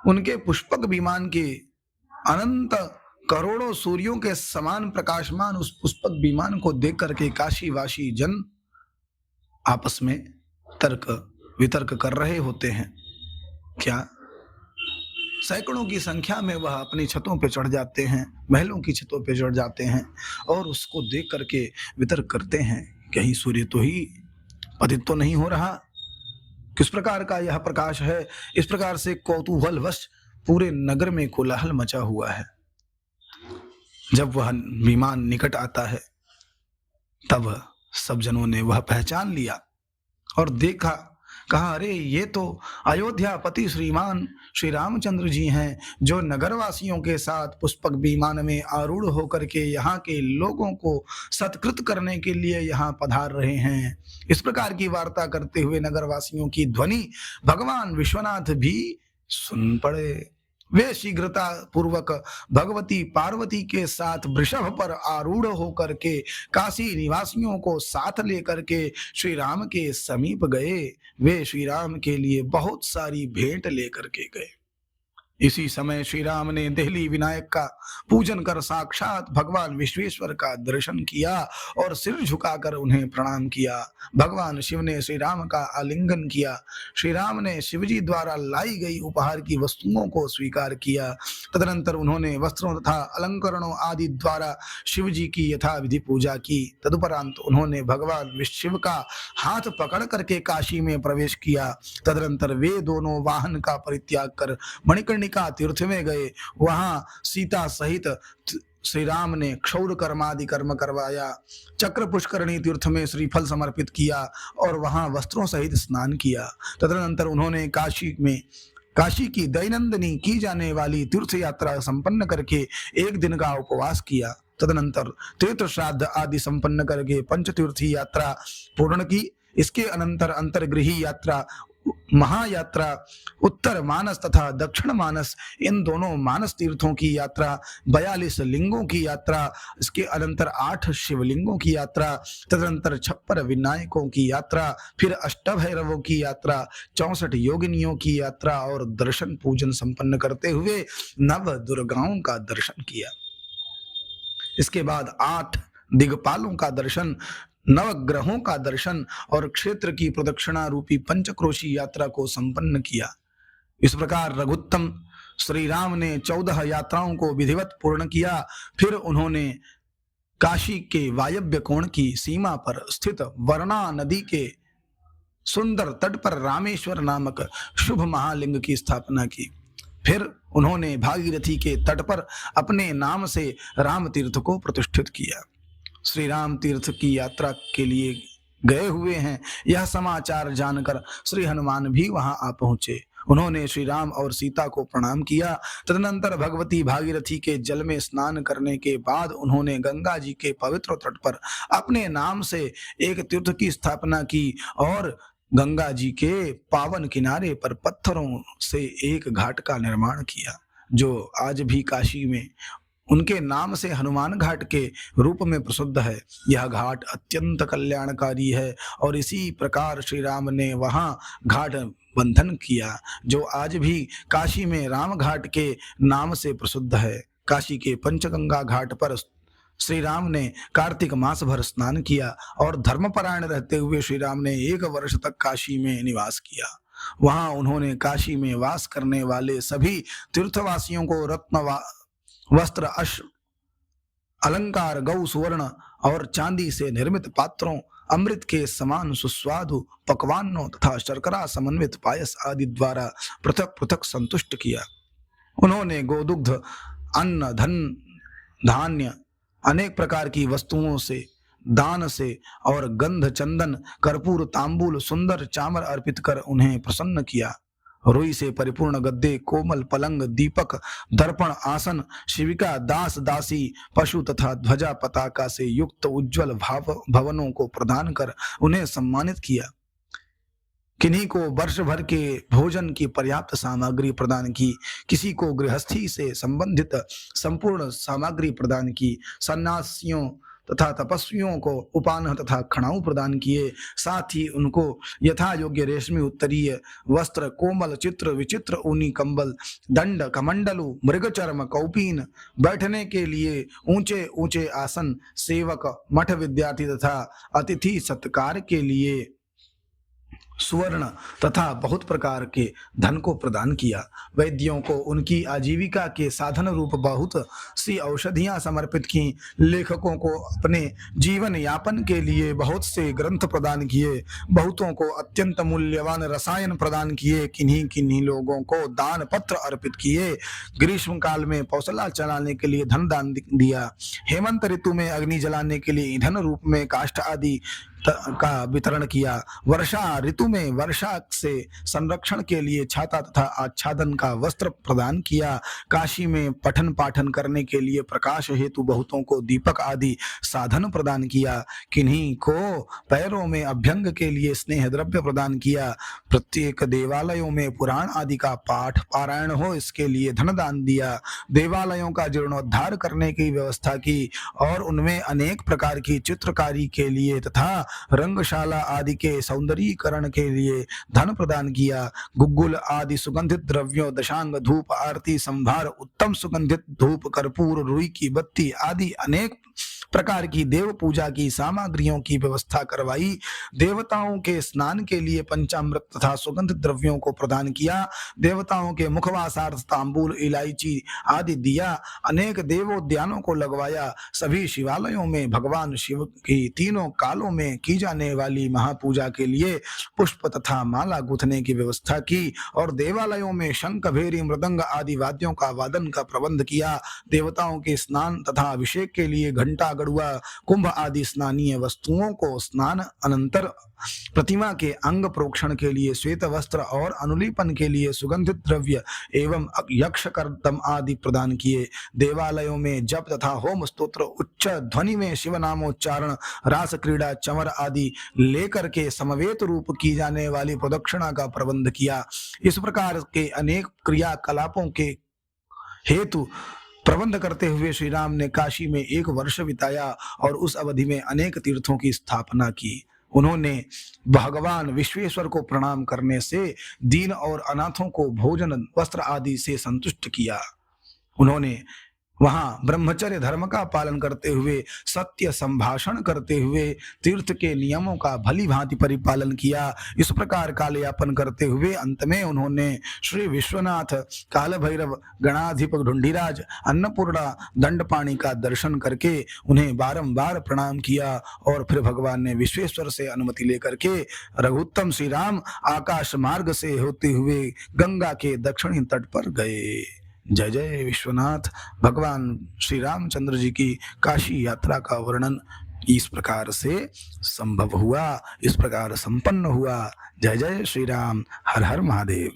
उनके पुष्पक विमान के अनंत करोड़ों सूर्यों के समान प्रकाशमान उस पुष्पक विमान को देख करके काशीवासी जन आपस में तर्क वितर्क कर रहे होते हैं। क्या सैकड़ों की संख्या में वह अपनी छतों पे चढ़ जाते हैं, महलों की छतों पे चढ़ जाते हैं और उसको देख करके वितर्क करते हैं, कहीं सूर्य तो ही पतित तो नहीं हो रहा, किस प्रकार का यह प्रकाश है। इस प्रकार से कौतूहलवश पूरे नगर में कोलाहल मचा हुआ है। जब वह विमान निकट आता है तब सब जनों ने वह पहचान लिया और देखा, कहा, अरे ये तो अयोध्यापति श्रीमान श्री रामचंद्र जी हैं, जो नगरवासियों के साथ पुष्पक विमान में आरूढ़ होकर के यहाँ के लोगों को सत्कृत करने के लिए यहाँ पधार रहे हैं। इस प्रकार की वार्ता करते हुए नगरवासियों की ध्वनि भगवान विश्वनाथ भी सुन पड़े। वे शीघ्रता पूर्वक भगवती पार्वती के साथ वृषभ पर आरूढ़ होकर के काशी निवासियों को साथ लेकर के श्री राम के समीप गए। वे श्री राम के लिए बहुत सारी भेंट लेकर के गए। इसी समय श्री राम ने देहली विनायक का पूजन कर साक्षात भगवान विश्वेश्वर का दर्शन किया और सिर झुकाकर उन्हें प्रणाम किया। भगवान शिव ने श्री राम का आलिंगन किया। श्री राम ने शिवजी द्वारा लाई गई उपहार की वस्तुओं को स्वीकार किया। तदनंतर उन्होंने वस्त्रों तथा अलंकरणों आदि द्वारा शिवजी की यथाविधि पूजा की। तदुपरांत उन्होंने भगवान शिव का हाथ पकड़ करके काशी में प्रवेश किया। तदनंतर वे दोनों वाहन का परित्याग कर मणिकर्णिका तीर्थ में गए। वहां सीता सहित श्री राम ने क्षौर कर्मादि कर्म करवाया। चक्र पुष्करणी तीर्थ में श्रीफल समर्पित किया और वहां वस्त्रों सहित स्नान किया। तदनंतर उन्होंने काशी की दैनंदिनी की जाने वाली तीर्थ यात्रा संपन्न करके एक दिन का उपवास किया। तदनंतर तीर्थ श्राद्ध आदि संपन्न करके पंचतीर्थी यात्रा पूर्ण की। इसके अनंतर अंतर्गृही यात्रा, महायात्रा, उत्तर मानस तथा दक्षिण मानस, इन दोनों मानस तीर्थों की यात्रा, 42 लिंगों की यात्रा, इसके अनंतर 8 शिवलिंगों की यात्रा, तदनंतर 56 विनायकों की यात्रा, फिर अष्टभैरवों की यात्रा, 64 योगिनियों की यात्रा और दर्शन पूजन संपन्न करते हुए नव दुर्गाओं का दर्शन किया। इसके बाद 8 दिग्पालों का दर्शन, नवग्रहों का दर्शन और क्षेत्र की प्रदक्षिणा रूपी पंचक्रोशी यात्रा को संपन्न किया। इस प्रकार रघुत्तम श्री राम ने 14 यात्राओं को विधिवत पूर्ण किया। फिर उन्होंने काशी के वायव्य कोण की सीमा पर स्थित वर्णा नदी के सुंदर तट पर रामेश्वर नामक शुभ महालिंग की स्थापना की। फिर उन्होंने भागीरथी के तट पर अपने नाम से राम तीर्थ को प्रतिष्ठित किया। श्री राम तीर्थ की यात्रा के लिए गए हुए हैं, यह समाचार जानकर श्री हनुमान भी वहां आ पहुंचे। उन्होंने श्री राम और सीता को प्रणाम किया। तदनंतर भगवती भागीरथी के जल में स्नान करने के बाद उन्होंने गंगा जी के पवित्र तट पर अपने नाम से एक तीर्थ की स्थापना की और गंगा जी के पावन किनारे पर पत्थरों से एक घाट का निर्माण किया, जो आज भी काशी में उनके नाम से हनुमान घाट के रूप में प्रसिद्ध है। यह घाट अत्यंत कल्याणकारी है और इसी प्रकार श्री राम ने वहां घाट बंधन किया, जो आज भी काशी में राम घाट के नाम से प्रसिद्ध है। काशी के पंचगंगा घाट पर श्री राम ने कार्तिक मास भर स्नान किया और धर्मपरायण रहते हुए श्री राम ने 1 वर्ष तक काशी में निवास किया। वहां उन्होंने काशी में वास करने वाले सभी तीर्थवासियों को रत्न वस्त्र, अलंकार, गौ, सुवर्ण और चांदी से निर्मित पात्रों, अमृत के समान सुस्वादु पकवानों तथा शर्करा समन्वित पायस आदि द्वारा पृथक पृथक संतुष्ट किया। उन्होंने गोदुग्ध, अन्न, धन, धान्य, अनेक प्रकार की वस्तुओं से, दान से और गंध, चंदन, कर्पूर, तांबूल, सुंदर चामर अर्पित कर उन्हें प्रसन्न किया। रुई से परिपूर्ण गद्दे, कोमल पलंग, दीपक, दर्पण, आसन, शिविका, दास दासी, पशु तथा ध्वजा पताका से युक्त उज्जवल भवनों को प्रदान कर उन्हें सम्मानित किया। किन्हीं को वर्ष भर के भोजन की पर्याप्त सामग्री प्रदान की, किसी को गृहस्थी से संबंधित संपूर्ण सामग्री प्रदान की। सन्यासियों, तथा तपस्वियों को उपान तथा खड़ाऊ प्रदान किए। साथ ही उनको यथा योग्य रेशमी उत्तरीय वस्त्र, कोमल चित्र विचित्र ऊनी कंबल, दंड कमंडलु, मृगचर्म, कौपीन, बैठने के लिए ऊंचे ऊंचे आसन, सेवक, मठ विद्यार्थी तथा अतिथि सत्कार के लिए सुवर्ण तथा बहुत प्रकार के धन को प्रदान किया। वैद्यों को उनकी आजीविका के साधन रूप बहुत सी औषधियां समर्पित की। लेखकों को अपने जीवन यापन के लिए बहुत से ग्रंथ प्रदान किए। बहुतों को अत्यंत मूल्यवान रसायन प्रदान किए। किन्हीं किन्हीं लोगों को दान पत्र अर्पित किए। ग्रीष्म काल में पौसला चलाने के लिए धन दान दिया। हेमंत ऋतु में अग्नि जलाने के लिए ईंधन रूप में काष्ठ आदि का वितरण किया। वर्षा ऋतु में वर्षा से संरक्षण के लिए छाता तथा आच्छादन का वस्त्र प्रदान किया। काशी में पठन पाठन करने के लिए प्रकाश हेतु बहुतों को दीपक आदि साधन प्रदान किया। किन्हीं को पैरों में अभ्यंग के लिए स्नेह द्रव्य प्रदान किया। प्रत्येक देवालयों में पुराण आदि का पाठ पारायण हो इसके लिए धन दान दिया। देवालयों का जीर्णोद्धार करने की व्यवस्था की और उनमें अनेक प्रकार की चित्रकारी के लिए तथा रंगशाला आदि के सौंदर्यीकरण के लिए धन प्रदान किया। गुग्गुल आदि सुगंधित द्रव्यों, दशांग धूप, आरती संभार, उत्तम सुगंधित धूप, कर्पूर, रुई की बत्ती आदि अनेक प्रकार की देव पूजा की सामग्रियों की व्यवस्था करवाई। देवताओं के स्नान के लिए पंचामृत तथा सुगंधित द्रव्यों को प्रदान किया। देवताओं के मुखवासार्थ तांबूल, इलायची आदि दिया। अनेक देवोद्यानों को लगवाया। सभी शिवालयों में भगवान शिव की तीनों कालों में की जाने वाली महापूजा के लिए पुष्प तथा माला गूंथने की व्यवस्था की और देवालयों में शंख, भेरी, मृदंग आदि वाद्यों का वादन का प्रबंध किया। देवताओं के स्नान तथा अभिषेक के लिए घंटा, गड़ुआ, कुंभ आदि स्नानीय वस्तुओं को स्नान अनंतर प्रतिमा के अंग प्रोक्षण के लिए श्वेत वस्त्र और अनुलीपन के लिए सुगंधित द्रव्य एवं यक्ष कर्तम आदि प्रदान किए। देवालयों में जप तथा होम स्तोत्र, उच्च ध्वनि में शिव नामोच्चारण, रास क्रीड़ा, चमर आदि लेकर के समवेत रूप की जाने वाली प्रदक्षिणा का प्रबंध किया। इस प्रकार के अनेक क्रियाकलापों के हेतु प्रबंध करते हुए श्री राम ने काशी में 1 वर्ष बिताया और उस अवधि में अनेक तीर्थों की स्थापना की। उन्होंने भगवान विश्वेश्वर को प्रणाम करने से दीन और अनाथों को भोजन, वस्त्र आदि से संतुष्ट किया। उन्होंने वहां ब्रह्मचर्य धर्म का पालन करते हुए, सत्य संभाषण करते हुए तीर्थ के नियमों का भली भांति परिपालन किया। इस प्रकार कालयापन करते हुए अंत में उन्होंने श्री विश्वनाथ, काल भैरव, गणाधिपक ढूंढीराज, अन्नपूर्णा, दंडपाणि का दर्शन करके उन्हें बारंबार प्रणाम किया और फिर भगवान ने विश्वेश्वर से अनुमति लेकर के रघुत्तम श्री राम आकाश मार्ग से होते हुए गंगा के दक्षिणी तट पर गए। जय जय विश्वनाथ। भगवान श्री रामचंद्र जी की काशी यात्रा का वर्णन इस प्रकार से संभव हुआ, इस प्रकार संपन्न हुआ। जय जय श्री राम। हर हर महादेव।